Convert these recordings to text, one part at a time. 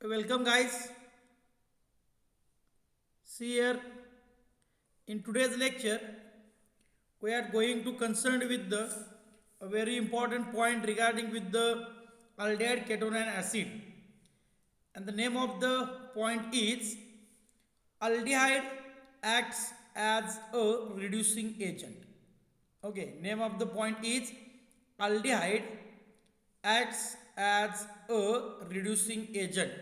Welcome, guys. See here, in today's lecture, we are going to concern with the a very important point regarding with the aldehyde, ketone, and acid. And the name of the point is aldehyde acts as a reducing agent. Okay, name of the point is aldehyde acts as a reducing agent.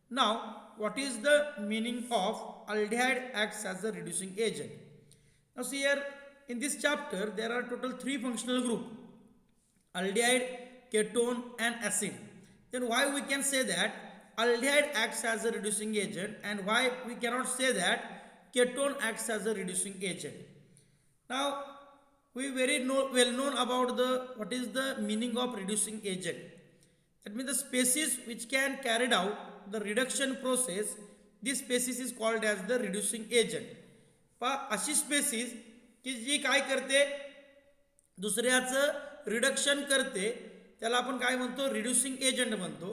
Now, what is the meaning of aldehyde acts as a reducing agent? Now, see here in this chapter there are total three functional group: aldehyde, ketone, and acid. Then why we can say that aldehyde acts as a reducing agent, and why we cannot say that ketone acts as a reducing agent? Now, we very well known about the what is the meaning of reducing agent. That means the species which can carried out the reduction process, this species is called as the reducing agent. पहा अशी spaces की जी काय करते, दुसऱ्याचं reduction करते, त्याला आपण काय म्हणतो, रिड्युसिंग एजंट म्हणतो.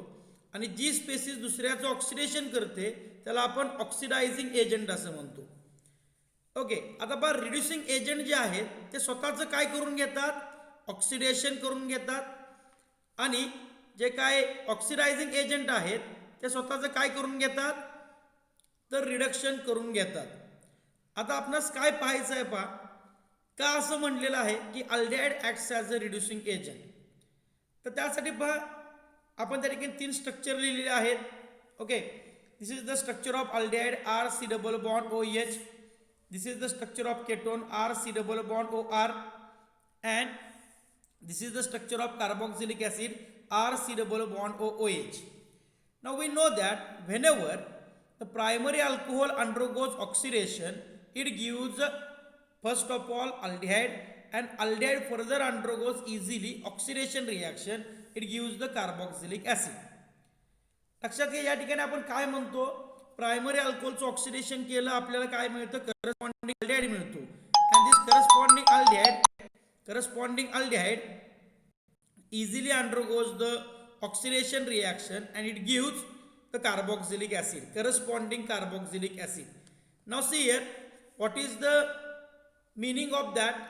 आणि जी स्पेसिस दुसऱ्याचं ऑक्सिडेशन करते त्याला आपण ऑक्सिडायझिंग एजंट असं म्हणतो. ओके, आता पहा रिड्युसिंग एजंट जे आहेत ते स्वतःचं काय करून घेतात, ऑक्सिडेशन करून घेतात. आणि जे काय ऑक्सिडायझिंग एजंट आहेत ते स्वतःचं काय करून घेतात, तर रिडक्शन करून घेतात. आता आपणास काय पाहायचं आहे, पहा का असं म्हणलेलं आहे की aldehyde acts as a reducing agent. तर त्यासाठी पहा आपण त्या ठिकाणी तीन स्ट्रक्चर लिहिलेले आहेत. Okay, this is the structure of aldehyde R C double bond O H. This is the structure of ketone R C double bond O R. And this is the structure of carboxylic acid R C double bond O O H. Now we know that whenever the primary alcohol undergoes oxidation, it gives first of all aldehyde, and aldehyde further undergoes easily oxidation reaction, it gives the carboxylic acid. लक्षात घ्या, या ठिकाणी आपण काय म्हणतो, primary अल्कोहोलचं oxidation केलं आपल्याला काय मिळतं, करस्पॉन्डिंग अल्डिहाइड मिळतो. And this corresponding aldehyde easily undergoes the oxidation reaction and it gives the carboxylic acid, corresponding carboxylic acid. Now see here, what is the meaning of that?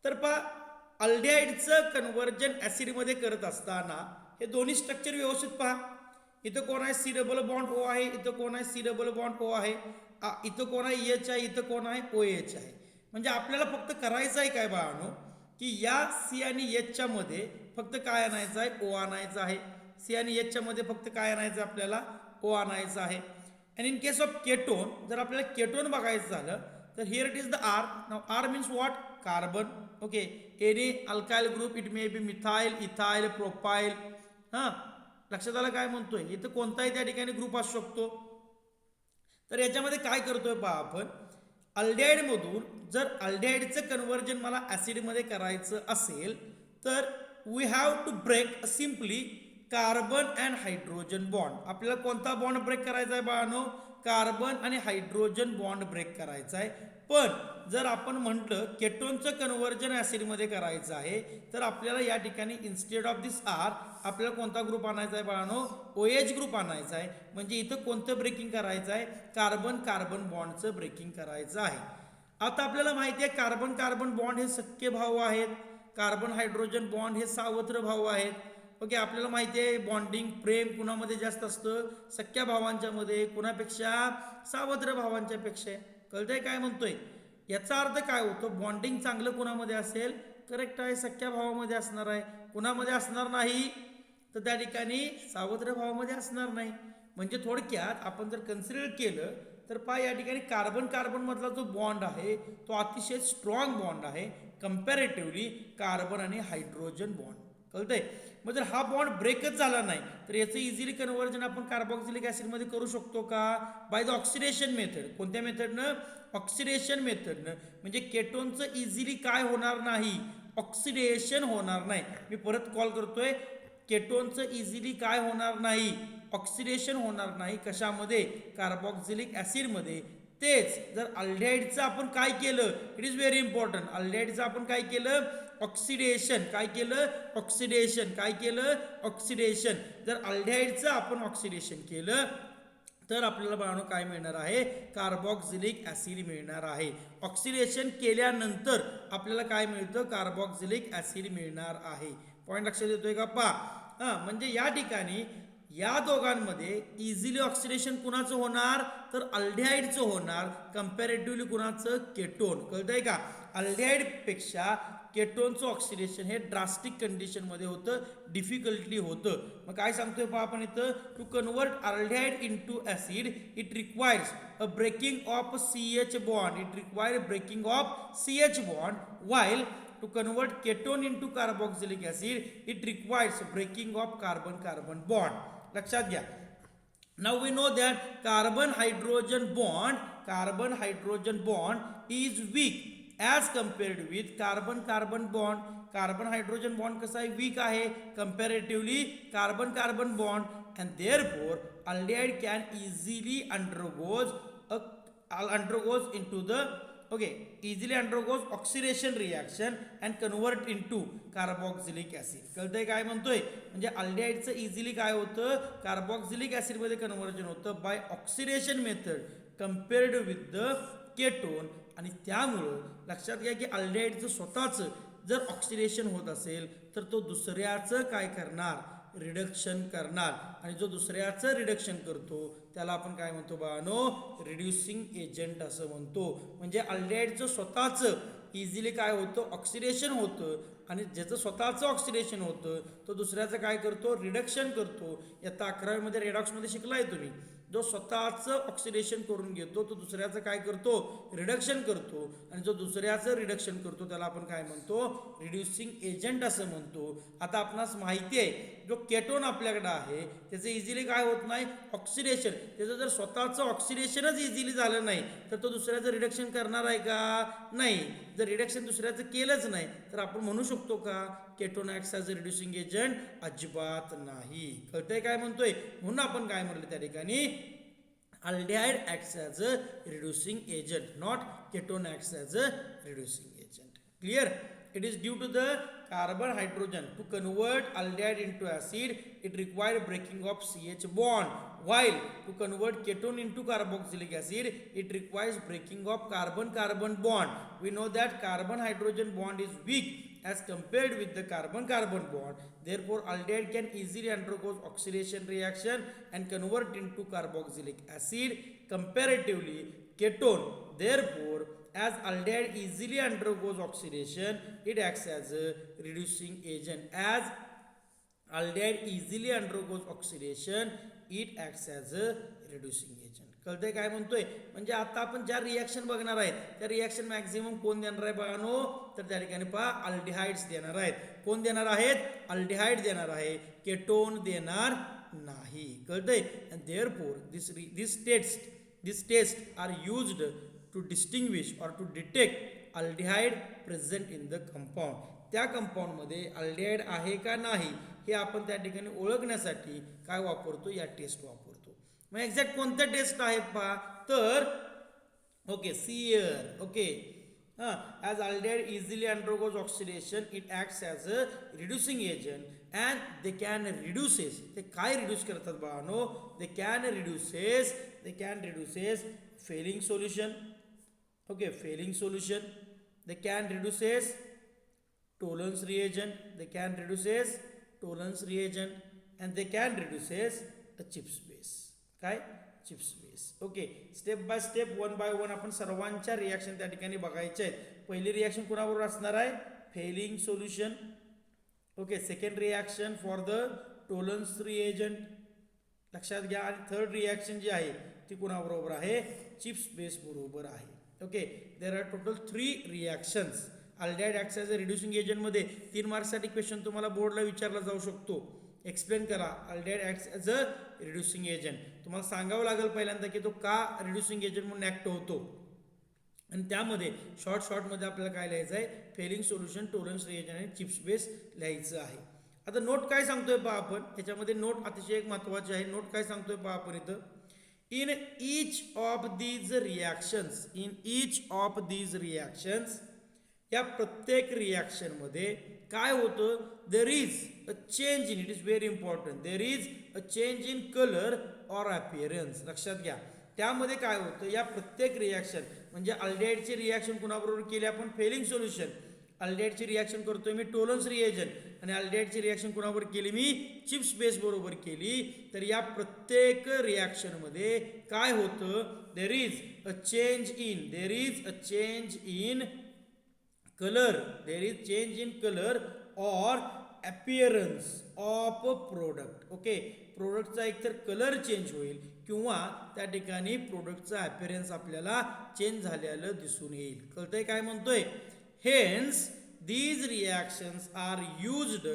तर पहा अल्डिहाइडचं conversion ॲसिडमध्ये करत असताना हे दोन्ही स्ट्रक्चर व्यवस्थित पहा. इथं कोण आहे, सी डबल बॉन्ड ओ आहे, इथं कोण आहे, सी डबल बॉन्ड ओ आहे, इथं कोण आहे, एच आहे, इथं कोण आहे, ओ एच आहे. म्हणजे आपल्याला फक्त करायचं आहे काय बाळानो, की या सी आणि एचच्या मध्ये फक्त काय आणायचं आहे, ओ आणायचं आहे. सी आणि एचच्या मध्ये फक्त काय आणायचं आहे, आपल्याला ओ आणायचं आहे. And in case of ketone, जर आपल्याला केटोन बघायचं झालं तर here it is the R. Now R means what, carbon. Okay, any alkyl group, it may be methyl, ethyl, propyl. हां, लक्षात आलं काय म्हणतोय, इथं कोणताही त्या ठिकाणी ग्रुप असू शकतो. तर याच्यामध्ये काय करतोय पहा आपण, अल्डिहाइडमधून जर अल्डिहाइडचं कन्व्हर्जन मला ॲसिडमध्ये करायचं असेल तर we have to break simply carbon and hydrogen bond. आपल्याला कोणता बॉन्ड ब्रेक करायचा आहे बाळानो, कार्बन आणि हायड्रोजन बॉन्ड ब्रेक करायचा आहे. पण जर आपण म्हटलं केटोनचं कन्व्हर्जन ॲसिडमध्ये करायचं आहे तर आपल्याला या ठिकाणी इन्स्टेड ऑफ दिस आर आपल्याला कोणता ग्रुप आणायचा आहे बाळानो, ओ एच ग्रुप आणायचा आहे. म्हणजे इथं कोणतं ब्रेकिंग करायचं आहे, कार्बन कार्बन बॉन्डचं ब्रेकिंग करायचं आहे. आता आपल्याला माहिती आहे कार्बन कार्बन बॉन्ड हे सख्खे भाऊ आहेत, कार्बन हायड्रोजन बॉन्ड हे सावत्र भाऊ आहेत. ओके, आपल्याला माहिती आहे बॉन्डिंग प्रेम कुणामध्ये जास्त असतं, सख्या भावांच्या मध्ये, कुणापेक्षा, सावत्र भावांच्या पेक्षा. कळतंय काय म्हणतोय, याचा अर्थ काय होतो, बॉन्डिंग चांगलं कुणामध्ये असेल, करेक्ट आहे, सख्या भावामध्ये असणार आहे. कुणामध्ये असणार नाही, तर त्या ठिकाणी सावत्र भावामध्ये असणार नाही. म्हणजे थोडक्यात आपण जर कन्सिडर केलं तर पहा या ठिकाणी कार्बन कार्बन मधला जो बॉन्ड आहे तो अतिशय स्ट्रॉंग बॉन्ड आहे कंपॅरेटिव्हली कार्बन आणि हायड्रोजन बॉन्ड. कळतंय, मग जर हा बॉन्ड ब्रेकच झाला नाही तर याचं इझिली कन्व्हर्जन आपण कार्बोक्सिलिक ॲसिडमध्ये करू शकतो का, बाय द ऑक्सिडेशन मेथड. कोणत्या मेथडनं, ऑक्सिडेशन मेथडनं. म्हणजे केटोनचं इझिली काय होणार नाही, ऑक्सिडेशन होणार नाही. मी परत कॉल करतोय, केटोनचं इझिली काय होणार नाही, ऑक्सिडेशन होणार नाही. कशामध्ये, कार्बोक्सिलिक ॲसिडमध्ये. तेच जर अल्डिहाइडचं आपण काय केलं, इट इज व्हेरी इम्पॉर्टंट, अल्डिहाइडचं आपण काय केलं, ऑक्सिडेशन, काय केलं ऑक्सिडेशन, काय केलं ऑक्सिडेशन. जर अल्डिहाइडचं आपण ऑक्सिडेशन केलं तर आपल्याला बाळांनो काय मिळणार आहे कार्बोक्सिलिक ॲसिड मिळणार आहे. ऑक्सिडेशन केल्यानंतर आपल्याला काय मिळतं कार्बोक्सिलिक ॲसिड मिळणार आहे. पॉईंट लक्षात येतोय का पहा. म्हणजे या ठिकाणी या दोघांमध्ये इझिली ऑक्सिडेशन कुणाचं होणार तर अल्डिहाइडचं होणार कंपॅरेटिव्हली कुणाचं केटोन. कळतंय का अल्डिहाइडपेक्षा केटोनचं ऑक्सिडेशन हे ड्रास्टिक कंडिशनमध्ये होतं डिफिकल्टली होतं. मग काय सांगतोय पहा आपण इथं to convert aldehyde into acid it requires a breaking of CH bond. It require breaking of CH bond while to convert ketone into carboxylic acid it requires breaking of carbon carbon bond. लक्षात घ्या. Now we know that carbon hydrogen bond is weak as compared with carbon carbon bond. Carbon hydrogen bond कसा आहे weak आहे comparatively carbon carbon bond and therefore aldehyde can easily undergoes into the easily undergoes oxidation reaction and convert into carboxylic acid. कळतंय काय म्हणतोय म्हणजे अल्डिहाइडचं easily काय होतं carboxylic acid मध्ये कन्व्हर्जन होतं by oxidation method compared with the ketone. आणि त्यामुळं लक्षात घ्या की अल्डिहाइडचं स्वतःच जर ऑक्सिडेशन होत असेल तर तो दुसऱ्याचं काय करणार रिडक्शन करणार. आणि जो दुसऱ्याचं रिडक्शन करतो त्याला आपण काय म्हणतो बाळांनो रिड्युसिंग एजंट असं म्हणतो. म्हणजे अल्डिहाइडचं स्वतःचं इझिली काय होतं ऑक्सिडेशन होतं आणि ज्याचं स्वतःचं ऑक्सिडेशन होतं तो दुसऱ्याचं काय करतो रिडक्शन करतो. आता 11वीमध्ये रेडॉक्समध्ये शिकलाय तुम्ही. जो स्वतःचं ऑक्सिडेशन करून घेतो तो दुसऱ्याचं काय करतो रिडक्शन करतो आणि जो दुसऱ्याचं रिडक्शन करतो त्याला आपण काय म्हणतो रिड्युसिंग एजंट असं म्हणतो. आता आपणास माहिती आहे जो केटोन आपल्याकडे आहे त्याचं इझिली काय होत नाही ऑक्सिडेशन. त्याचं जर स्वतःचं ऑक्सिडेशनच इझिली झालं नाही तर तो दुसऱ्याचं रिडक्शन करणार आहे का नाही. जर रिडक्शन दुसऱ्याचं केलंच नाही तर आपण म्हणू शकतो का ketone acts as a reducing agent अजिबात नाही. कळतंय काय म्हणतोय म्हणून आपण काय म्हटलं त्या ठिकाणी aldehyde acts as a reducing agent, not ketone acts as a reducing agent. Clear? It is due to the carbon hydrogen to convert aldehyde into acid it requires breaking of CH bond while to convert ketone into carboxylic acid it requires breaking of carbon carbon bond. We know that carbon hydrogen bond is weak as compared with the carbon carbon bond. Therefore aldehyde can easily undergo oxidation reaction and convert into carboxylic acid comparatively ketone. Therefore as aldehyde easily undergoes oxidation it acts as a reducing agent. As aldehyde easily undergoes oxidation it acts as a reducing agent. कळतंय काय म्हणतोय म्हणजे आता आपण ज्या reaction बघणार आहेत त्या रिॲक्शन मॅक्झिमम कोण देणार आहे बघानो तर त्या ठिकाणी पहा अल्डिहाइड्स देणार आहेत. कोण देणार आहेत अल्डिहाइड देणार आहे केटोन देणार नाही. कळतंय and therefore this test are used to distinguish or to detect aldehyde present in the compound. त्या कंपाऊंडमध्ये अल्डिहाइड आहे का नाही हे आपण त्या ठिकाणी ओळखण्यासाठी काय वापरतो या टेस्ट वापरतो. मग एक्झॅक्ट कोणत्या टेस्ट आहेत पहा तर share as aldehyde easily undergoes oxidation it acts as a reducing agent and they can reduces ते काय रिड्यूस करतात बाळांनो they can reduces failing solution they can reduces Tollens reagent and they can reduces the chips base. काय chips base. Step by step one by one आपण सर्वांच्या reaction त्या ठिकाणी बघायचे आहेत. पहिली रिॲक्शन कुणाबरोबर असणार आहे Fehling solution. Second reaction for the Tollens reagent लक्षात घ्या. आणि थर्ड रिॲक्शन जी आहे ती कुणाबरोबर आहे चिप्स बेस बरोबर आहे. There are total 3 reactions. Aldehyde acts as a reducing agent मध्ये 3 मार्क्ससाठी क्वेश्चन तुम्हाला बोर्डला विचारला जाऊ शकतो. एक्सप्लेन करा aldehyde acts as a reducing agent. तुम्हाला सांगावं लागेल पहिल्यांदा की तो का रिड्युसिंग एजंट म्हणून ॲक्ट होतो आणि त्यामध्ये शॉर्टमध्ये आपल्याला काय लिहायचं आहे फेलिंग सोल्युशन टोलन्स रिएजंट आणि चिप्स बेस लिहायचं आहे. आता नोट काय सांगतोय पहा आपण याच्यामध्ये नोट अतिशय एक महत्त्वाची आहे. नोट काय सांगतोय पहा आपण इथं in each of these reactions या प्रत्येक रिॲक्शनमध्ये काय होतं, there is a change in, it is very important, there is a change in colour or appearance. लक्षात घ्या, त्यामध्ये काय होतं, या प्रत्येक रिॲक्शन म्हणजे अल्डिहाइडची रिॲक्शन कुणाबरोबर केली आपण, फेलिंग सोल्युशन. अल्डिहाइडची रिॲक्शन करतोय मी टोलन्स रिएजंट आणि अल्डिहाइडची रिॲक्शन कुणाबरोबर केली मी, चिप्स बेस बरोबर केली. तर या प्रत्येक रिॲक्शनमध्ये काय होतं, there is a change in, there is a change in colour, there is change in colour or appearance of a product. Okay, प्रोडक्टचा एकतर कलर चेंज होईल किंवा त्या ठिकाणी प्रोडक्टचा अपीअरन्स आपल्याला चेंज झालेलं दिसून येईल. कळतंय काय म्हणतोय. Hence these reactions are used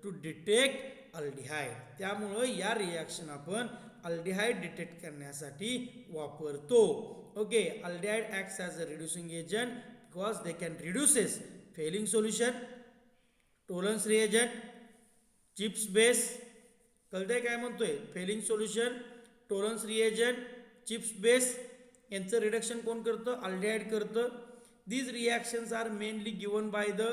to detect aldehyde. त्यामुळं या रिॲक्शन आपण अल्डिहाइड डिटेक्ट करण्यासाठी वापरतो. Okay, aldehyde acts as a reducing agent because they can reduces Fehling solution, Tollens reagent, Schiff's base. कळतंय काय म्हणतोय, Fehling solution, Tollens reagent, Schiff's base यांचं reduction कोण करतं, अल्डिहाइड करतं. These reactions are mainly given by the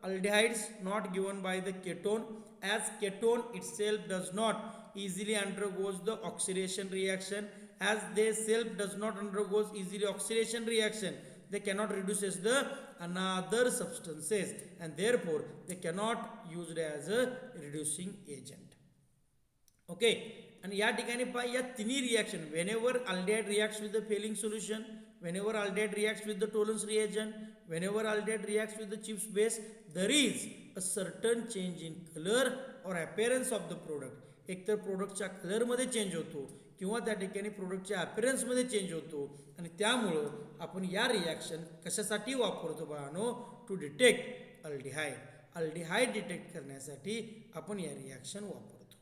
aldehydes, not given by the ketone, as ketone itself does not easily undergoes the oxidation reaction. As they self does not undergoes easily oxidation reaction, they cannot reduces the another substances and therefore they cannot used as a reducing agent. Okay, आणि या ठिकाणी पहा, या तिन्ही reaction, whenever aldehyde reacts with the Fehling solution, whenever aldehyde reacts with the Tollens reagent, whenever aldehyde reacts with the chips base, there is a certain change in color or appearance of the product. एकतर प्रोडक्टच्या कलरमध्ये change होतो किंवा त्या ठिकाणी प्रोडक्टच्या अपीअरन्समध्ये change होतो आणि त्यामुळं आपण या रिॲक्शन कशासाठी वापरतो बाळांनो, to detect aldehyde. Aldehyde detect करण्यासाठी आपण या रिॲक्शन वापरतो.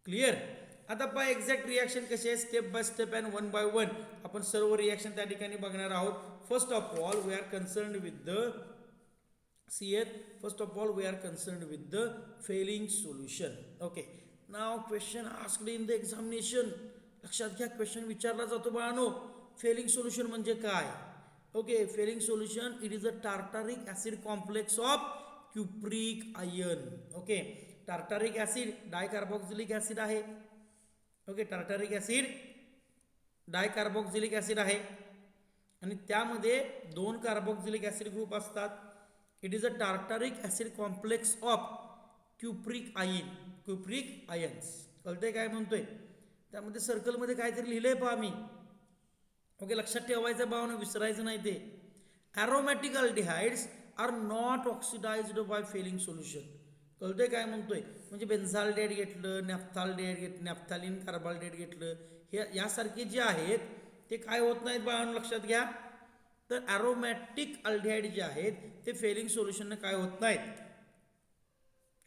क्लिअर. आता पहा एक्झॅक्ट रिॲक्शन कशी आहे, step by step and one by one आपण सर्व रिॲक्शन त्या ठिकाणी बघणार आहोत. First of all we are concerned with the first of all we are concerned with the Fehling solution. Okay, now question asked in the examination. लक्षात घ्या, question विचारला जातो बाळांनो, फेलिंग सोल्युशन म्हणजे काय. Okay, Fehling solution it is a tartaric acid complex of cupric ion. Okay, tartaric acid dicarboxylic acid आहे. Okay, tartaric acid dicarboxylic acid आहे आणि त्यामध्ये 2 कार्बॉक्झिलिक ॲसिड ग्रुप असतात. It is a tartaric acid complex of cupric ions. कळतंय काय म्हणतोय, त्यामध्ये सर्कलमध्ये काहीतरी लिहिलंय पहा मी. ओके, लक्षात ठेवायचं भावना, विसरायचं नाही ते. Aromatic aldehydes are not oxidised by Fehling solution. कळतंय काय म्हणतोय, म्हणजे बेन्झाल्डेहाइड घेतलं, नॅफ्थाल्डेहाइड घेतलं, नॅफ्थालिन कार्बाल्डेहाइड घेतलं, हे यासारखे जे आहेत ते काय होत नाहीत बाळांनो, लक्षात घ्या. तर ॲरोमॅटिक अल्डिहाइड जे आहेत ते फेलिंग सोल्युशनने काय होत नाहीत,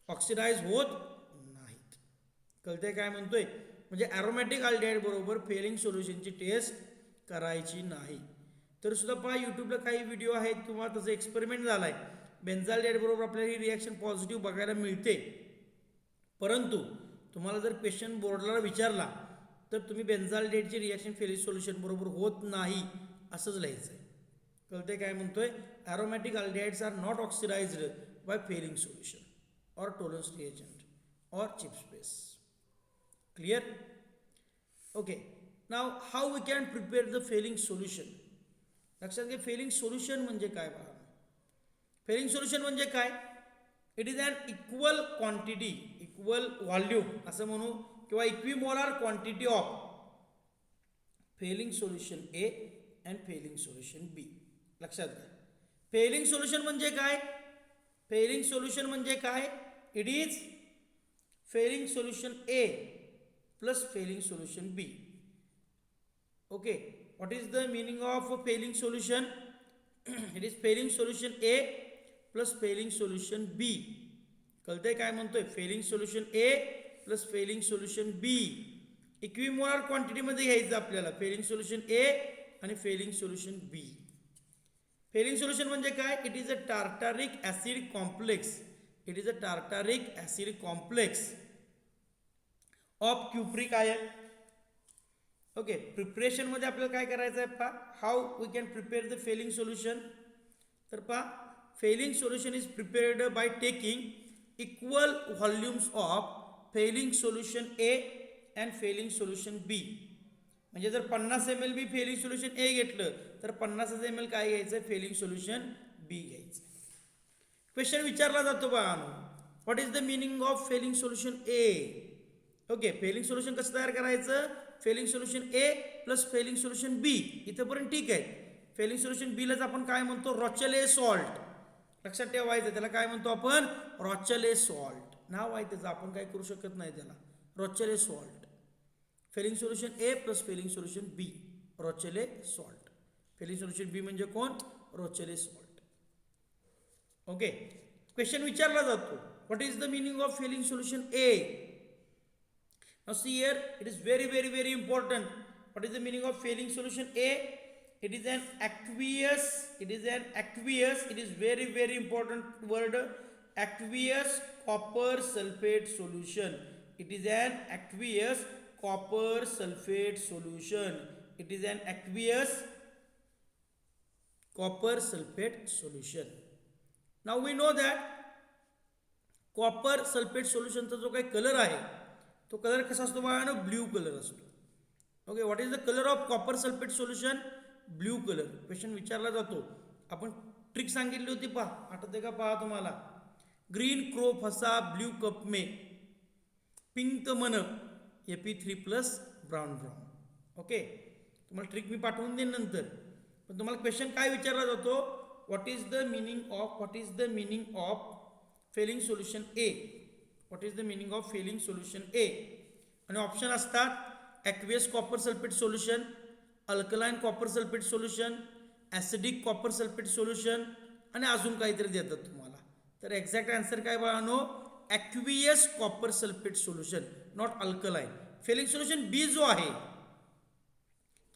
ऑक्सिडाइज होत नाहीत. कळतंय काय म्हणतोय, म्हणजे ॲरोमॅटिक अल्डिहाइड बरोबर फेलिंग सोल्युशनची टेस्ट करायची नाही. तर सुद्धा पहा, यूट्यूबला काही व्हिडिओ आहेत किंवा तसं एक्सपेरिमेंट झाला आहे, बेन्झाल्डेहाइड बरोबर आपल्याला ही रिॲक्शन पॉझिटिव्ह बघायला मिळते. परंतु तुम्हाला जर क्वेश्चन बोर्डला विचारला तर तुम्ही बेन्झाल्डेहाइडची रिॲक्शन फेलिंग सोल्युशन बरोबर होत नाही असंच लिहायचं आहे. कळते काय म्हणतोय, aromatic aldehydes are not oxidised by Fehling solution और टोलन्स रिएजंट और Schiff's base. Clear. Okay, now how we can prepare the Fehling solution. लक्षात घ्या, फेलिंग सोल्युशन म्हणजे काय बघा. फेलिंग सोल्युशन म्हणजे काय, it is an equal quantity, equal volume असं म्हणू किंवा equimolar quantity of Fehling solution A and Fehling solution B. लक्षात घ्या, फेलिंग सोल्युशन म्हणजे काय, फेलिंग सोल्युशन म्हणजे काय, it is Fehling solution A plus Fehling solution B. Okay, what is the meaning of a failing solution? It is failing solution A plus failing solution B. कळतंय काय म्हणतोय, Fehling solution A plus Fehling solution B. Equimolar क्वांटिटीमध्ये घ्यायचं आपल्याला, Fehling solution A आणि Fehling solution B. Fehling solution म्हणजे काय, it is a tartaric acid complex, it is a tartaric acid complex of cupric ion. Okay, प्रिपरेशनमध्ये आपल्याला काय करायचं आहे पहा, how we can prepare the Fehling solution. तर पहा, failing solution is prepared by taking equal volumes of failing solution A and failing solution B. म्हणजे जर 50 ml बी फेलिंग सोल्युशन ए घेतलं तर 50 ml काय घ्यायचं फेलिंग सोल्युशन बी घ्यायचं. क्वेश्चन विचारला जातो बाळांनो, what is the meaning of Fehling solution A. Okay, Fehling solution कसं तयार करायचं, Fehling solution A plus Fehling solution B. इथंपर्यंत ठीक आहे. फेलिंग सोल्युशन बीलाच आपण काय म्हणतो, रॉचेले सॉल्ट. लक्षात ठेवायचं, त्याला काय म्हणतो आपण, रॉचेले सॉल्ट नाव आहे त्याचं, आपण काय करू शकत नाही त्याला, रॉचेले salt. Fehling solution A plus Fehling solution B, रॉचेले salt. Fehling solution बी म्हणजे कोण, रॉचेले सॉल्ट. ओके, क्वेश्चन विचारला जातो, what is the meaning of Fehling solution A. Now see here, it is very important. What is the meaning of failing solution A? It is an aqueous, it is very important word, aqueous copper sulfate solution. It is an aqueous copper sulfate solution. It is an aqueous copper sulfate solution. Now we know that copper sulfate solution चा जो काही colour आहे तो colour कसा असतो बाळांनो, blue colour असतो. Okay, what is the colour of copper sulphate solution, blue colour. Question विचारला जातो, आपण ट्रिक सांगितली होती पहा, आठवते का पहा तुम्हाला, ग्रीन क्रो फसा ब्ल्यू कप में, pink man Fe3+ brown. Okay, तुम्हाला ट्रिक मी पाठवून देईन नंतर, पण तुम्हाला क्वेश्चन काय विचारला जातो, what is the meaning of Fehling solution A. What is the meaning of Fehling solution A. आणि ऑप्शन असतात aqueous copper sulphate solution, alkaline copper sulphate solution, acidic copper sulphate solution आणि अजून काहीतरी देतात तुम्हाला. तर एक्झॅक्ट आन्सर काय बाळांनो, aqueous copper sulphate solution, not alkaline. Fehling solution B जो आहे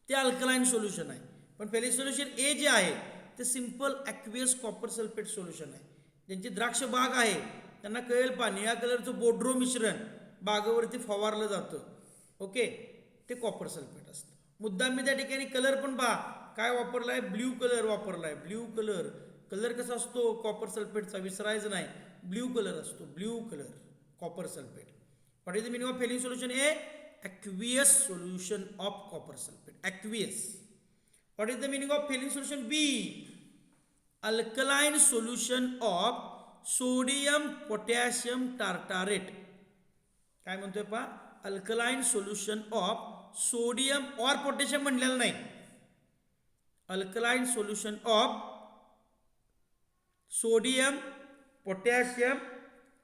ते अल्कलाइन सोल्युशन आहे, पण फेलिंग सोल्युशन ए जे आहे ते simple aqueous copper sulphate solution आहे. ज्यांची द्राक्ष बाग आहे त्यांना कळेल पहा, निळ्या कलरचं बोड्रो मिश्रण बागेवरती फवारलं जातं. ओके, ते कॉपर सल्फेट असतं. मुद्दाम मी त्या ठिकाणी कलर पण पहा काय वापरला आहे, ब्ल्यू कलर वापरला आहे. ब्ल्यू कलर, कलर कसा असतो कॉपर सल्फेटचा, विसरायचं नाही, ब्ल्यू कलर असतो, blue colour copper sulphate. What is the meaning of Fehling solution A, aqueous solution of copper sulphate, aqueous. What is the meaning of Fehling solution B, alkaline solution of sodium potassium tartrate. काय म्हणतोय पहा, alkaline solution of sodium और potassium म्हणलेलं नाही, alkaline solution of sodium potassium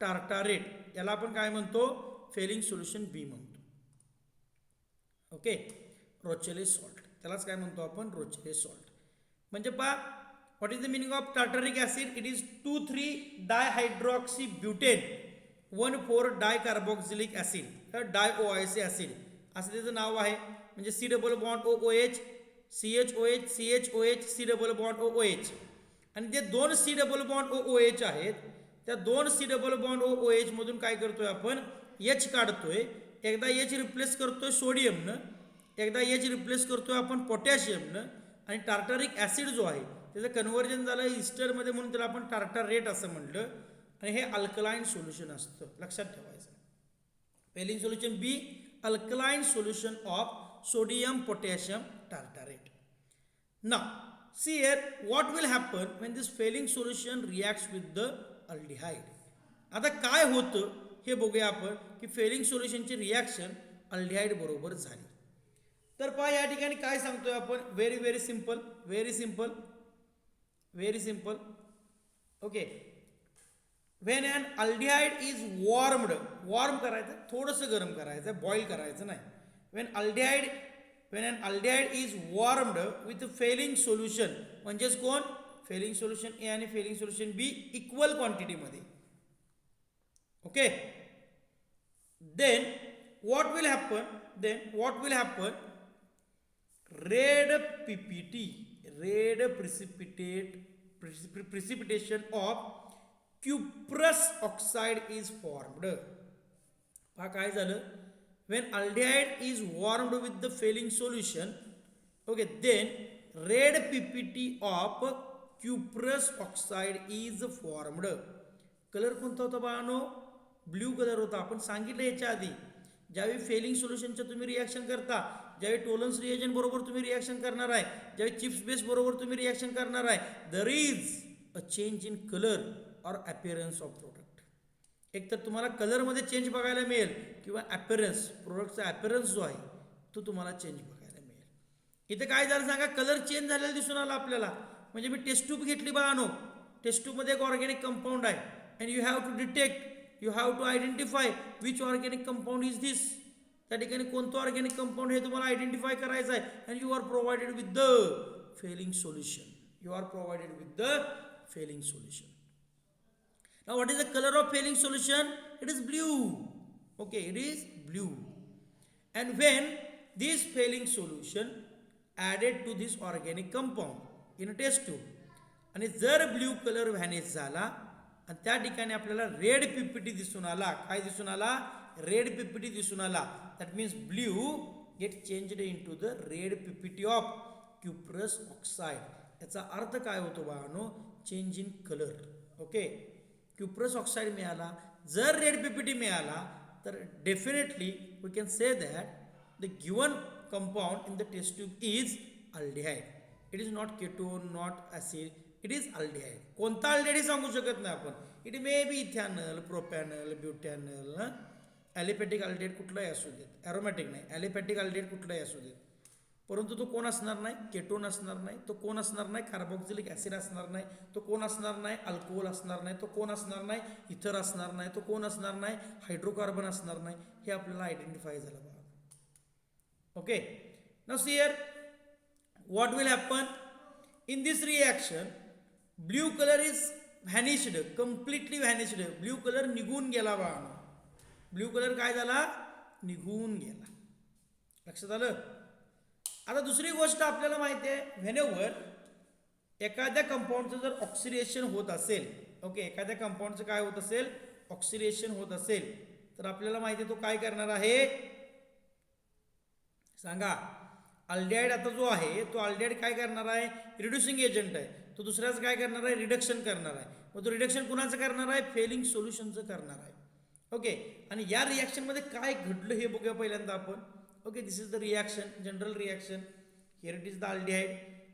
tartrate, याला आपण काय म्हणतो, फेलिंग सोल्युशन बी म्हणतो. ओके, रोचेले सॉल्ट, त्यालाच काय म्हणतो आपण, रोचेले सॉल्ट. म्हणजे पहा, what is the meaning of tartaric acid, it is two three dihydroxybutane one four dicarboxylic acid, dioic acid असं त्याचं नाव आहे. म्हणजे C++ CHOH C++ आणि ते 2 C++ आहेत, त्या 2 C++ मधून काय करतोय आपण, H काढतोय. एकदा H रिप्लेस करतोय सोडियमनं, एकदा H रिप्लेस करतोय आपण पोटॅशियमनं, आणि टार्टरिक ॲसिड जो आहे त्याचं कन्व्हर्जन झालं इस्टरमध्ये म्हणून त्याला आपण टार्टारेट असं म्हटलं. आणि हे अल्कलाइन सोल्युशन असतं, लक्षात ठेवायचं. Fehling solution B, alkaline solution of sodium potassium tartrate. Now see here, what will happen when this Fehling solution reacts with the aldehyde. आता काय होतं हे बघूया आपण, की फेलिंग सोल्युशनची रिॲक्शन अल्डिहाइड बरोबर झाली. तर पहा या ठिकाणी काय सांगतोय आपण, very simple. Okay, when an aldehyde is warmed, warm करायचं, थोडंसं गरम करायचं, बॉईल करायचं नाही. When an aldehyde is warmed with Fehling solution, म्हणजेच कोण, फेलिंग सोल्युशन ए आणि फेलिंग सोल्युशन बी इक्वल क्वांटिटीमध्ये. Okay, then what will happen, red precipitation of cuprous oxide is formed. पहा काय झालं, when aldehyde is warmed with the failing solution, okay, then red ppt of cuprous oxide is formed. Colour कोणता होता बाळांनो? Blue colour होता. आपण सांगितलं याच्या आधी, ज्यावेळी फेलिंग सोल्युशनच्या तुम्ही रिॲक्शन करता, ज्यावेळी टोलन्स रिएजंट बरोबर तुम्ही रिॲक्शन करणार आहे, ज्यावेळी चिप्स बेस बरोबर तुम्ही रिॲक्शन करणार आहे, there is a change in colour or appearance of product. एक तर तुम्हाला कलरमध्ये चेंज बघायला मिळेल किंवा अपीअरन्स, प्रोडक्टचा अपीअरन्स जो आहे तो तुम्हाला चेंज बघायला मिळेल. इथे काय झालं सांगा, कलर चेंज झालेला दिसून आला आपल्याला. म्हणजे मी टेस्ट ट्यूब घेतली बाळांनो, टेस्ट ट्यूबमध्ये एक ऑर्गॅनिक कंपाऊंड आहे and you have to detect, you have to identify which organic compound is this. त्या ठिकाणी कोणतं ऑर्गॅनिक कंपाऊंड हे तुम्हाला आयडेंटिफाय करायचं आहे and you are provided with the Fehling solution. You are provided with the Fehling solution. Now what is the color of failing solution? It is blue. Okay, it is blue. And when this failing solution added to this organic compound in a test tube आणि जर blue colour vanish झाला आणि त्या ठिकाणी आपल्याला red PPT दिसून आला, काय दिसून आला? रेड पीपीटी दिसून आला. That means blue get changed in to the red PPT of cuprous oxide. याचा अर्थ काय होतो बाळांनो? Change in colour. Okay, cuprous oxide मिळाला, जर रेड पीपीटी मिळाला तर definitely we can say that the given compound in the test tube is aldehyde. It is not ketone, not acid, it is aldehyde. कोणता aldehyde हे सांगू शकत नाही आपण. इट मे बी इथॅनल, प्रोपॅनल, ब्युटॅनल, ॲलिपॅटिक अल्डिहाइड कुठलाही असू देत, ॲरोमॅटिक नाही, ॲलिपॅटिक अल्डिहाइड कुठलाही असू देत, परंतु तो कोण असणार नाही? केटोन असणार नाही, तो कोण असणार नाही? कार्बोक्सिलिक ॲसिड असणार नाही, तो कोण असणार नाही? अल्कोहोल असणार नाही, तो कोण असणार नाही? इथर असणार नाही, तो कोण असणार नाही? हायड्रोकार्बन असणार नाही. हे आपल्याला आयडेंटिफाय झालं बघा. Okay, now see here what will happen in this reaction. Blue colour is vanished, completely vanished. Blue colour निघून गेला बघा. ब्ल्यू कलर काय झाला? निघून गेला. लक्षात आलं? आता दुसरी गोष्ट आपल्याला माहिती आहे, व्हेनेवर एखाद्या कंपाऊंडचं जर ऑक्सिडेशन होत असेल, ओके, एखाद्या कंपाऊंडचं काय होत असेल? ऑक्सिडेशन होत असेल, तर आपल्याला माहिती आहे तो काय करणार आहे? सांगा. अल्डिहाइड आता जो आहे तो अल्डिहाइड काय करणार आहे? रिड्युसिंग एजंट आहे. तो दुसऱ्याचं काय करणार आहे? रिडक्शन करणार आहे. मग तो रिडक्शन कुणाचं करणार आहे? फेलिंग सोल्युशनचं करणार आहे. ओके, आणि या रिॲक्शनमध्ये काय घडलं हे बघूया पहिल्यांदा आपण. Okay, this is the reaction, general reaction. Here it is the aldehyde.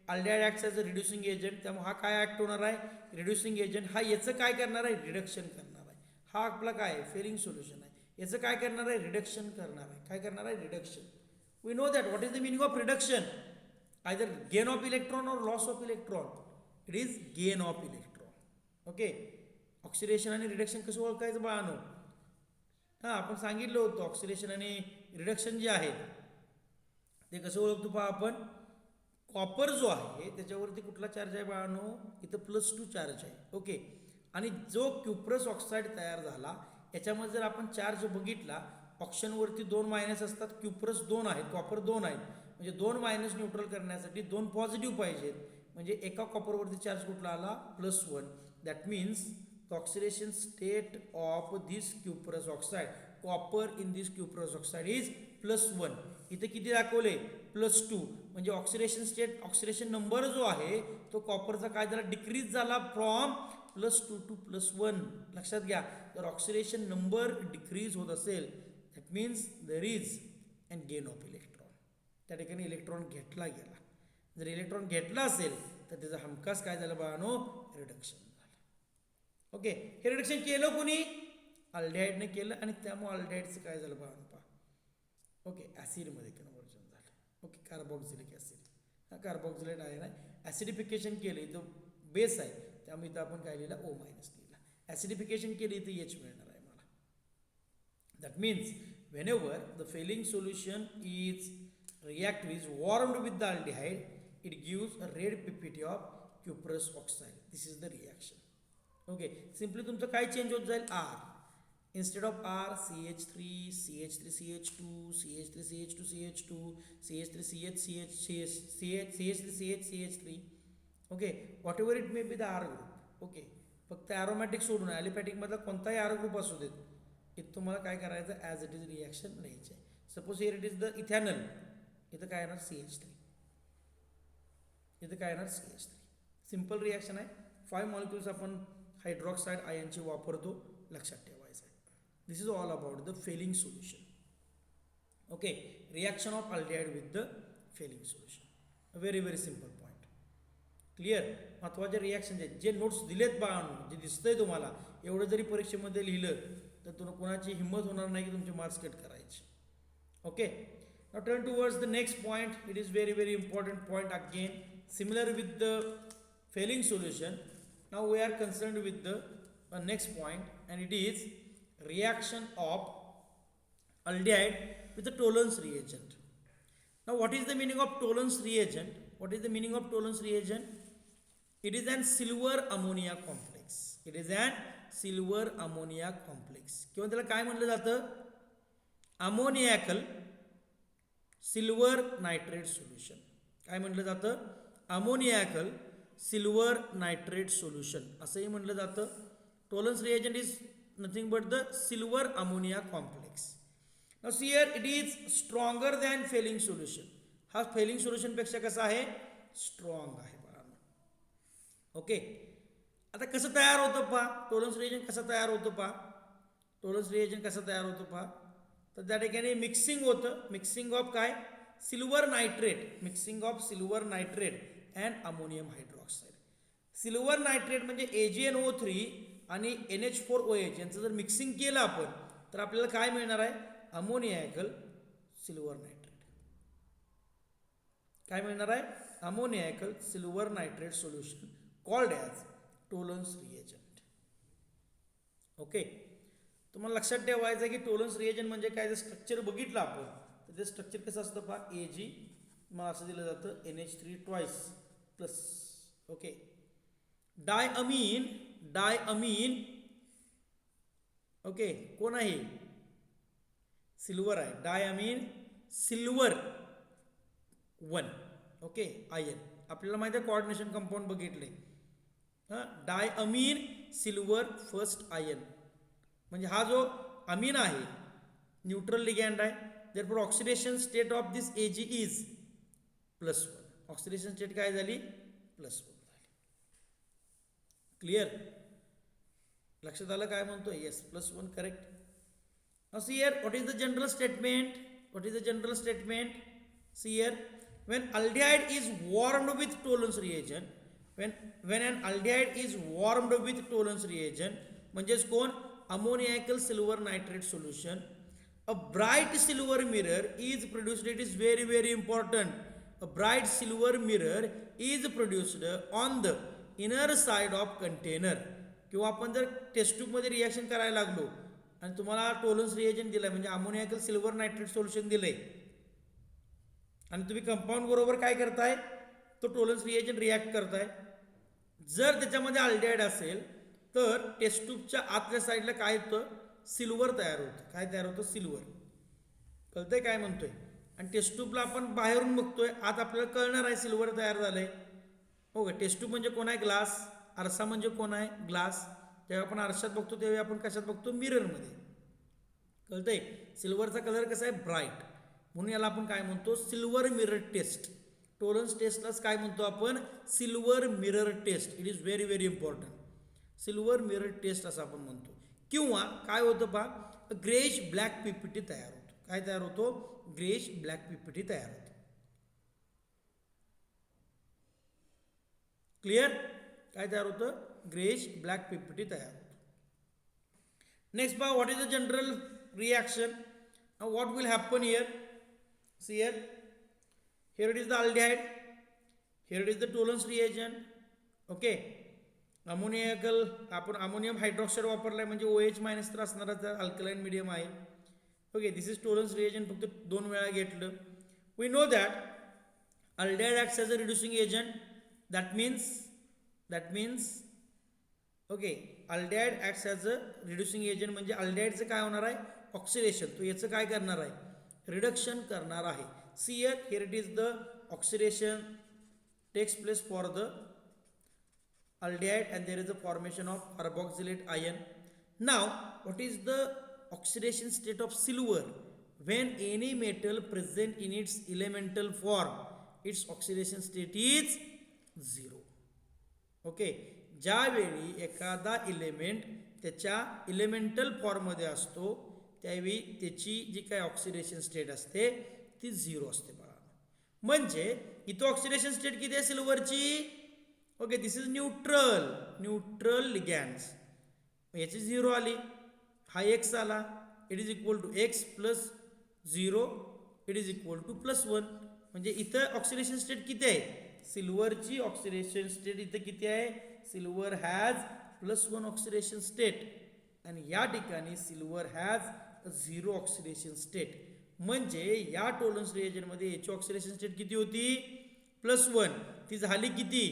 Aldehyde acts as a reducing agent. त्यामुळे हा काय ऍक्ट होणार आहे? Reducing agent. हा याचं काय करणार आहे? रिडक्शन करणार आहे. हा आपला काय आहे? फेलिंग सोल्युशन आहे. याचं काय करणार आहे? रिडक्शन करणार आहे. काय करणार आहे? Reduction. We know that. What is the meaning of reduction? Either gain of electron और loss of electron. It is gain of electron. Okay, oxidation आणि रिडक्शन कसं ओळखायचं बाळांनो? हां, आपण सांगितलं होतं ऑक्सिडेशन आणि रिडक्शन जे आहे ते कसं ओळखतो पहा आपण. कॉपर जो आहे त्याच्यावरती कुठला चार्ज आहे बाळांनो? इथं +2 चार्ज आहे. ओके, आणि जो क्युप्रस ऑक्साईड तयार झाला याच्यामध्ये जर आपण चार्ज बघितला, ऑप्शनवरती 2 मायनस असतात, क्युप्रस 2 आहेत, कॉपर 2 आहेत. म्हणजे 2 मायनस न्यूट्रल करण्यासाठी 2 पॉझिटिव्ह पाहिजेत. म्हणजे एका कॉपरवरती चार्ज कुठला आला? +1. That means the oxidation state of this cuprous oxide, copper in this cuprous oxide is +1. इथे किती दाखवले? +2. म्हणजे ऑक्सिडेशन स्टेट, ऑक्सिडेशन नंबर जो आहे तो कॉपरचा काय झाला? डिक्रीज झाला फ्रॉम +2 टू +1. लक्षात घ्या, जर ऑक्सिडेशन नंबर डिक्रीज होत असेल that means there is and gain of electron. त्या ठिकाणी इलेक्ट्रॉन घेतला गेला. जर इलेक्ट्रॉन घेतला असेल तर त्याचा हमखास काय झालं बाळांनो? रिडक्शन. ओके, हे रिडक्शन केलं कोणी? अल्डिहाइडने केलं आणि त्यामुळे अल्डिहाइडचं काय झालं बाळांनो पहा. ओके, ॲसिडमध्ये कन्व्हर्जन झालं. Okay, carboxylic acid. हा कार्बोक्सिलेट आहे ना, ॲसिडिफिकेशन केलं, इथं बेस आहे त्यामुळे इथं आपण काय लिहिलं? O- लिहिला. ॲसिडिफिकेशन केलं इथं H मिळणार आहे मला. That means whenever the Fehling solution is react is warmed with the aldehyde, it gives a red PPT of cuprous oxide. This is the reaction. Okay, simply तुमचं काय चेंज होत जाईल? R. Instead of R, CH3, CH3, CH2, CH3, CH2, CH2, CH3, CH, CH, CH3, CH, CH3. Okay, whatever it may be the R group. Okay, फक्त aromatic सोडून ॲलिपॅटिकमधला कोणताही R group असू देत, इथं तुम्हाला काय करायचं? ॲज इट इज रिॲक्शन लिहायचे. Suppose here it is the ethanal, इथं काय येणार? CH3. इथं काय येणार? CH3. सिंपल रिॲक्शन आहे. 5 मॉलिक्युल्स आपण हायड्रॉक्साईड आयनचे वापरतो, लक्षात ठेवायचं आहे. This is all about the Fehling solution. Okay, reaction of aldehyde with the Fehling solution. Very very simple point. Clear. महत्त्वाचे रिॲक्शन जे नोट्स दिलेत बाळांनो, जे दिसतंय तुम्हाला, एवढं जरी परीक्षेमध्ये लिहिलं तर तुम्हाला कोणाची हिंमत होणार नाही की तुमचे मार्क्स कट करायचे. Okay, now turn towards the next point. It is very very important point again, similar with the failing solution. Now we are concerned with the next point, and it is reaction of aldehyde with the Tollens reagent. Now what is the meaning of Tollens reagent? What is the meaning of Tollens reagent? It is an silver ammonia complex. It is an silver ammonia complex. किंवा त्याला काय म्हटलं जातं? अमोनियाकल silver nitrate solution. काय म्हटलं जातं? अमोनियाकल silver nitrate solution असंही म्हटलं जातं. Tollens reagent is nothing but the silver ammonia complex. Now see here it is stronger than Fehling solution. हा फेलिंग सोल्युशन पेक्षा कसा आहे? स्ट्रॉंग आहे बाळांनो. ओके, आता कसं तयार होतं पहा, टोलन्स रिएजंट कसं तयार होतं पहा. टोलन्स रिएजंट कसं तयार होतं पहा. तर त्या ठिकाणी मिक्सिंग होतं. मिक्सिंग ऑफ काय? Silver nitrate. Mixing of silver nitrate and ammonium hydroxide. Silver nitrate म्हणजे AgNO3 आणि NH4OH यांचं जर मिक्सिंग केलं आपण तर आपल्याला काय मिळणार आहे? अमोनियाकल सिल्वर नायट्रेट. काय मिळणार आहे? अमोनियाकल silver nitrate solution called as टोलन्स reagent. Okay, तुम्हाला लक्षात ठेवायचं आहे की टोलन्स रिएजंट म्हणजे काय? जर स्ट्रक्चर बघितलं आपण तर ते स्ट्रक्चर कसं असतं पहा. Ag मग असं दिलं जातं NH3 twice plus. Okay, diammine. Diammine okay, कोण आहे? सिल्वर आहे. Diammine silver 1. Okay, ion. आपल्याला माहिती आहे कोऑर्डिनेशन कंपाऊंड बघितले. हां, डायअमीन सिल्वर फर्स्ट आयन म्हणजे हा जो अमीन आहे न्यूट्रल लिगॅन्ड आहे. Therefore oxidation state of this Ag is +1. Oxidation state काय झाली? +1 झाली. क्लिअर. लक्षात आलं काय म्हणतोय? Yes, +1 correct. Now see here what is the general statement. What is the general statement? See here when aldehyde is warmed with Tollens reagent, when an aldehyde is warmed with Tollens reagent म्हणजेच कोण? अमोनियाकल silver nitrate solution, a bright silver mirror is produced. It is very very important. A bright silver mirror is produced on the inner side of container. किंवा आपण जर test ट्यूबमध्ये reaction करायला लागलो आणि तुम्हाला टोलन्स reagent दिलाय म्हणजे अमोनियाकल सिल्वर नायट्रेट सोल्युशन दिलंय आणि तुम्ही कंपाऊंड बरोबर काय करताय? तो टोलन्स रिएजंट रिॲक्ट करताय. जर त्याच्यामध्ये अल्डिहाइड असेल तर टेस्ट ट्यूबच्या आतल्या साईडला काय होतं? सिल्वर तयार होतं. काय तयार होतं? सिल्वर. कळतंय काय म्हणतोय? आणि टेस्ट ट्यूबला आपण बाहेरून बघतोय, आत आपल्याला कळणार आहे सिल्वर तयार झालंय. ओके, टेस्ट ट्यूब म्हणजे कोण आहे? ग्लास. आरसा म्हणजे कोण आहे? ग्लास. जेव्हा आपण आरशात बघतो तेव्हा आपण कशात बघतो? मिररमध्ये. कळतंय? सिल्वरचा कलर कसा आहे? ब्राईट. म्हणून याला आपण काय म्हणतो? Silver mirror test. टोलन्स टेस्टलाच काय म्हणतो आपण? Silver mirror test. It is very very important. Silver mirror test असं आपण म्हणतो. किंवा काय होतं पहा? ग्रेश ब्लॅक पीपीटी तयार होतो. काय तयार होतो? ग्रेश ब्लॅक पीपीटी तयार होतो. क्लिअर? काय तयार होतं? ग्रेश ब्लॅक पीपीटी तयार होतो. नेक्स्ट पहा, what is the general reaction? What will happen here? See here, here it is the aldehyde, here it is the Tollens reagent. Okay, ammoniacal आपण ammonium hydroxide वापरलाय म्हणजे OH- तर असणारा alkaline medium आहे. Okay, this is Tollens reagent. फक्त 2 वेळा घेतलं. We know that aldehyde acts as a reducing agent. That means okay, aldehyde acts as a reducing agent म्हणजे अल्डिहाइडचं काय होणार आहे? ऑक्सिडेशन. तो याचं काय करणार आहे? रिडक्शन करणार आहे. See here it is the oxidation takes place for the aldehyde and there is a formation of carboxylate ion. Now what is the oxidation state of silver? When any metal present in its elemental form, its oxidation state is 0. Okay, ज्यावेळी एखादा element त्याच्या elemental फॉर्ममध्ये असतो त्यावेळी त्याची जी काय oxidation state असते ती 0 असते बाळा. म्हणजे इथं ऑक्सिडेशन स्टेट किती आहे सिल्वरची? Okay, this is neutral ligands. याची 0 आली, हा एक्स आला, it is equal to X plus 0 it is equal to +1. म्हणजे इथं ऑक्सिडेशन स्टेट किती आहे? सिल्वरची ऑक्सिडेशन स्टेट इथं किती आहे? सिल्वर हॅज +1 ऑक्सिडेशन स्टेट आणि या ठिकाणी सिल्वर हॅज 0 ऑक्सिडेशन स्टेट. म्हणजे या टोलन्स रिएजनमध्ये याची ऑक्सिडेशन स्टेट किती होती? +1. ती झाली किती?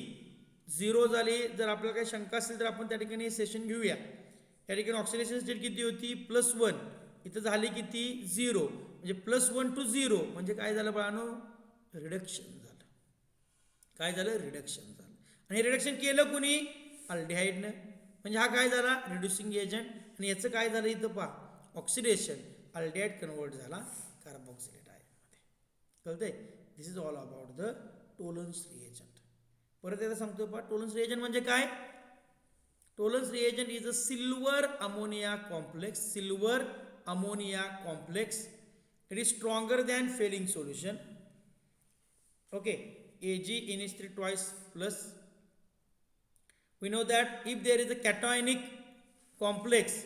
0 झाली. जर आपल्याला काही शंका असेल तर आपण त्या ठिकाणी सेशन घेऊया. या ठिकाणी ऑक्सिडेशन स्टेट किती होती? +1. इथं झाली किती? 0. म्हणजे +1 to 0 म्हणजे काय झालं बाळानो? रिडक्शन झालं. काय झालं? रिडक्शन झालं. आणि हे रिडक्शन केलं कुणी? अल्डिहाइडनं. म्हणजे हा काय झाला? Reducing agent. आणि याचं काय झालं इथं पहा? ऑक्सिडेशन. अल्डिहाइड कन्वर्ट झाला कार्बोक्सिलेट आयनमध्ये. कळतंय? This is all about the Tollens reagent. परत एकदा सांगतो पहा, टोलन्स रिएजंट म्हणजे काय? Tollens reagent is a silver ammonia complex. Silver ammonia complex. It is stronger than failing solution. Okay, Ag initially twice plus. We know that if there is a cationic complex,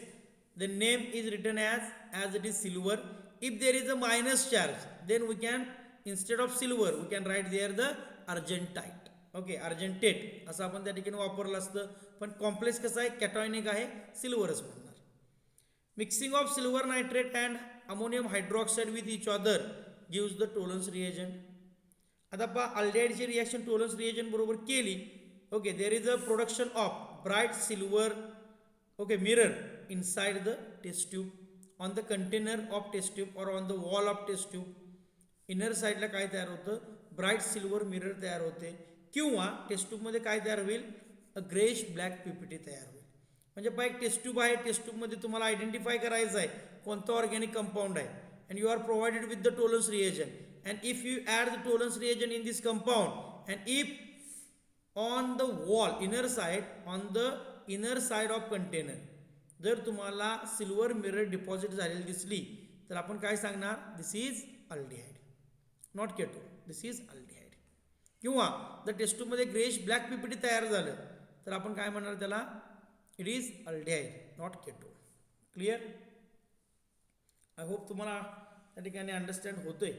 the name is written as it is silver. If there is a minus charge, then we can, instead of silver, we can write there the argentite. Okay, argentate असं आपण त्या ठिकाणी वापरलं असतं. पण complex कसं आहे? कॅटॉनिक आहे, सिल्वरच म्हणणार. Mixing of silver nitrate and ammonium hydroxide with each other gives the Tollens reagent. आता पहा, अल्डिहाइडची रिएक्शन टोलन्स रिएजंट बरोबर केली. Okay, there is a production of bright silver okay mirror inside the test tube, on the container of test tube और on the wall of test tube. Inner साईडला काय तयार होतं? ब्राईट सिल्वर मिरर तयार होते. किंवा टेस्ट ट्यूबमध्ये काय तयार होईल? अ ग्रेश ब्लॅक पीपीटी तयार होईल. म्हणजे पहा, एक टेस्ट ट्यूब आहे, टेस्ट ट्यूबमध्ये तुम्हाला आयडेंटिफाय करायचं आहे कोणतं ऑर्गॅनिक कंपाऊंड आहे. And you are provided with the Tollens reagent. And if you add the Tollens reagent in this compound and if on the wall on the inner side of container जर तुम्हाला silver mirror deposit झालेली दिसली तर आपण काय सांगणार? This is aldehyde, not ketone. This is aldehyde. किंवा जर टेस्ट ट्यूबमध्ये ग्रेश ब्लॅक पीपीटी तयार झालं तर आपण काय म्हणणार त्याला? It is aldehyde, not ketone. Clear? I hope तुम्हाला त्या ठिकाणी अंडरस्टँड होतोय.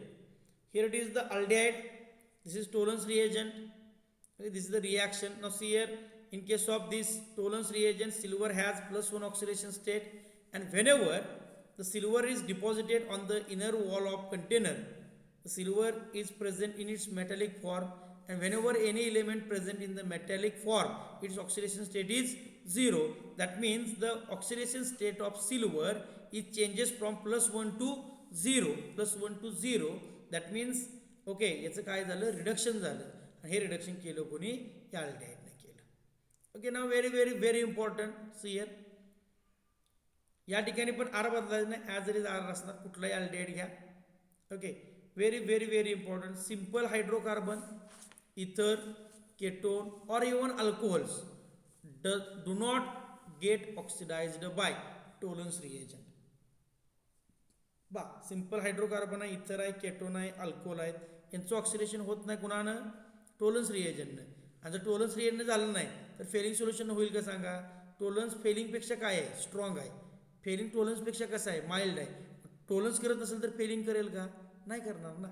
Here it is the aldehyde. This is Tollens reagent. This is the reaction. Now see here, in case of this Tollens reagent, silver has +1 oxidation state, and whenever the silver is deposited on the inner wall of container, the silver is present in its metallic form, and whenever any element present in the metallic form, its oxidation state is 0. That means the oxidation state of silver it changes from +1 to 0. +1 to 0. That means okay, याचं काय झालं? Reduction झालं. आणि हे reduction केलं कोणी? या aldehyde. Okay, now very important. See here, या ठिकाणी पण आर बदलायचं नाही, ॲज इट इज आर असणार. कुठलाही अल्डिहाइड घ्या. Okay, very important. Simple hydrocarbon, ether, ketone और even alcohols do not get oxidised by Tollens reagent. बा, सिम्पल हायड्रोकार्बन आहे, इथर आहे, केटोन आहे, अल्कोहोल आहेत. यांचं ऑक्सिडेशन होत नाही कुणानं? टोलन्स रिएजंटनं. आणि जर टोलन्स रिएजंट झालं नाही तर फेलिंग सोल्युशन होईल का सांगा? टोलन्स फेलिंगपेक्षा काय आहे? स्ट्रॉंग आहे. फेलिंग टोलन्सपेक्षा कसं आहे? माइल्ड आहे. टोलन्स करत नसेल तर फेलिंग करेल का? नाही करणार ना.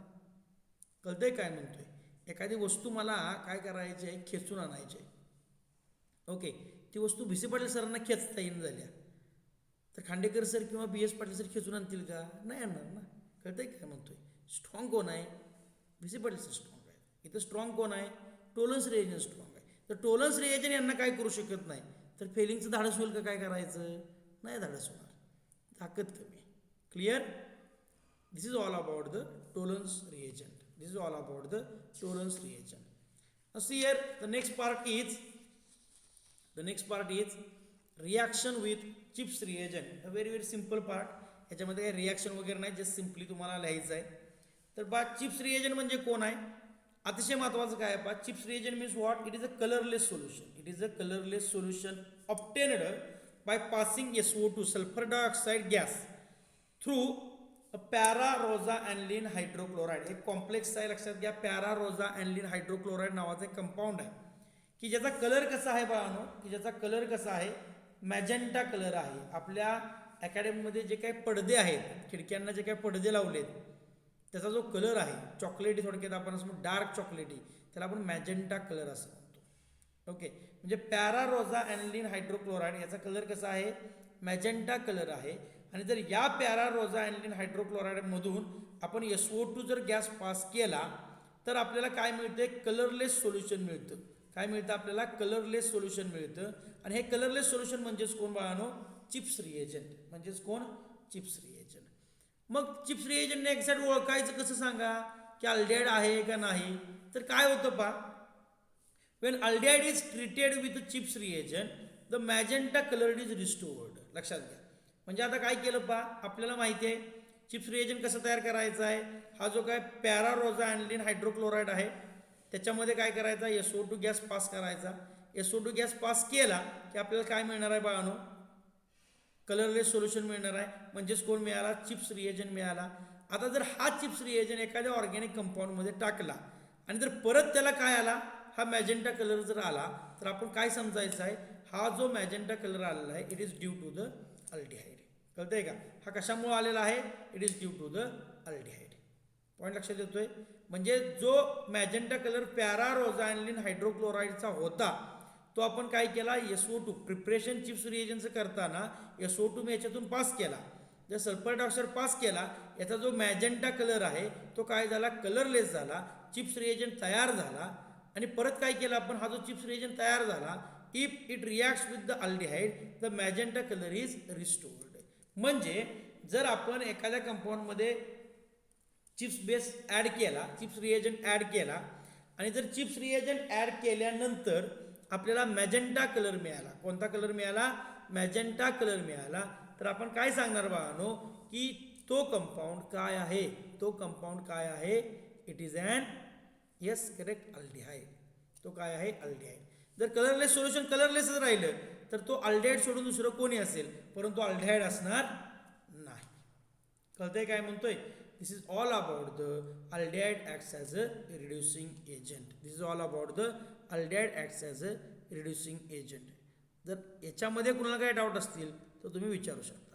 कळतंय काय म्हणतोय? एखादी वस्तू मला काय करायची आहे? खेचून आणायची आहे. ओके, ती वस्तू भिसे पाटील सरांना खेचता येईन झाल्या तर खांडेकर सर किंवा BS पाटील सर खेचून आणतील का? नाही आणणार ना. कळतंय काय म्हणतोय? स्ट्रॉंग कोण आहे? भिसे पाटील सर स्ट्रॉंग आहे. इथं स्ट्रॉंग कोण आहे? टोलन्स रिएजंट स्ट्रॉंग आहे. तर टोलन्स रिएजंट यांना काय करू शकत नाही. तर फेलिंगचं धाडस होईल का? काय करायचं? नाही धाडस होणार, ताकद कमी. Clear? This is all about the Tollens reagent. This is all about the Tollens reagent. Now see here, the next part is reaction with chips reagent. A very simple part. याच्यामध्ये काही रिॲक्शन वगैरे नाही, just simply तुम्हाला लिहायचं आहे. तर बा chips reagent म्हणजे कोण आहे? अतिशय महत्त्वाचं काय आहे पहा, Schiff's reagent means what, it is a colourless solution. It is a colourless solution obtained by passing SO2 sulphur dioxide gas through para Roza ॲनिलीन hydrochloride. एक कॉम्प्लेक्स आहे, लक्षात घ्या. पॅरा रोझा ॲनिलीन हायड्रोक्लोराईड नावाचं एक कंपाऊंड आहे की ज्याचा कलर कसा आहे बाळांनो, की ज्याचा कलर कसा आहे, मॅजेंटा कलर आहे. आपल्या अकॅडमीमध्ये जे काही पडदे आहेत, खिडक्यांना जे काही पडदे लावलेत, त्याचा जो कलर आहे चॉकलेटी, थोडक्यात आपण असं डार्क चॉकलेटी, त्याला आपण मॅजेंटा कलर असं म्हणतो. ओके, म्हणजे पॅरा रोझा ॲनिलीन हायड्रोक्लोराईड याचा कलर कसा आहे, मॅजेंटा कलर आहे. आणि जर या पॅरा रोझा ॲनिलीन हायड्रोक्लोराईडमधून आपण SO2 जर गॅस पास केला तर आपल्याला काय मिळतं, कलरलेस सोल्युशन मिळतं. काय मिळतं आपल्याला, कलरलेस सोल्युशन मिळतं. आणि हे कलरलेस सोल्युशन म्हणजेच कोण बाळानो, चिप्स रिएजंट. म्हणजेच कोण, चिप्स रिएजंट. मग चिप्स रिएजंटने एक्झॅक्ट ओळखायचं कसं सांगा, की अल्डिहाइड आहे का नाही. तर काय होतं पहा, Wien aldehyde is treated with chips reagent the magenta colour is restored. लक्षात घ्या. म्हणजे आता काय केलं पहा, आपल्याला माहिती आहे चिप्स रिएजंट कसं तयार करायचं आहे. हा जो काय पॅरा रोझा ॲनिलीन हायड्रोक्लोराईड आहे त्याच्यामध्ये काय करायचा, SO2 गॅस पास करायचा. SO2 गॅस पास केला की आपल्याला काय मिळणार आहे बाळानो, कलरलेस सोल्युशन मिळणार आहे. म्हणजेच कोण मिळाला, चिप्स रिएजंट मिळाला. आता जर हा चिप्स रिएजंट एखाद्या ऑर्गॅनिक कंपाऊंडमध्ये टाकला आणि जर परत त्याला काय आला, हा मॅजेंटा कलर जर आला, तर आपण काय समजायचं आहे, हा जो मॅजेंटा कलर आलेला आहे it is due to the aldehyde. कळतंय का, हा कशामुळे आलेला आहे, it is due to the aldehyde. Point लक्षात येतोय. म्हणजे जो मॅजेंटा कलर पॅरा रोझा ॲनिलीन हायड्रोक्लोराईडचा होता तो आपण काय केला, SO2 प्रिपरेशन चिप्स रिएजंटचं करताना SO2 मी याच्यातून पास केला. जर सल्फर डायऑक्साईड पास केला, याचा जो मॅजेंटा कलर आहे तो काय झाला, कलरलेस झाला. चिप्स रिएजंट तयार झाला. आणि परत काय केलं आपण, हा जो चिप्स रिएजंट तयार झाला, if it reacts with the aldehyde the magenta colour is restored. म्हणजे जर आपण एखाद्या कंपाऊंडमध्ये चिप्स बेस ॲड केला, चिप्स रिएजंट ॲड केला, आणि जर चिप्स रिएजंट ॲड केल्यानंतर आपल्याला मॅजेंटा कलर मिळाला, कोणता कलर मिळाला, मॅजेंटा कलर मिळाला, तर आपण काय सांगणार बाळानो, की तो कंपाऊंड काय आहे, तो कंपाऊंड काय आहे, it is an, yes correct, aldehyde. तो काय आहे, अल्डिहाइड. जर कलरलेस सोल्युशन कलरलेसच राहिलं तर तो अल्डिहाइड सोडून दुसरं कोणी असेल, परंतु अल्डिहाइड असणार नाही. कळतंय काय म्हणतोय. This is all about the aldehyde acts as a reducing agent. This is all about the aldehyde acts as a reducing agent. जर याच्यामध्ये कुणाला काही डाऊट असतील तर तुम्ही विचारू शकता.